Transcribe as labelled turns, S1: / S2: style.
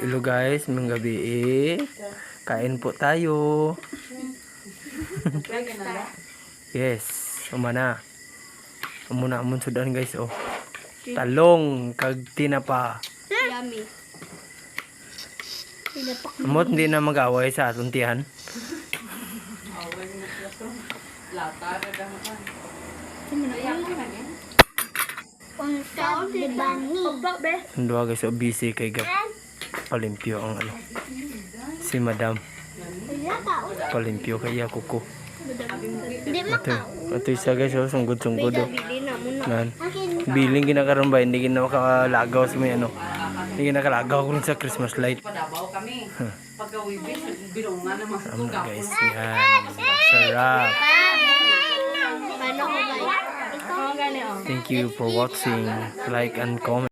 S1: Hello guys, manggabi kain po tayo. Yes, umana. Umuna amon sudan guys oh. Talong kag tinapa.
S2: Yummy.
S1: Amot hindi na mag-away sa atong tiyan. Dua guys, oh, busy kay gap palimpyo ang ano. Si Madam. Palimpyo kay kuko. Ito isa guys, oh, sunggod-sunggod oh. Nan. Biling ginakaroon ba hindi gina makalagaw sa may ano. Hindi nakalagaw ko sa Christmas light.
S3: Padabaw kami. Pagka-wibis, bilungan naman sa
S1: Tama guys, yan. Sarap. Thank you for watching. Like and comment.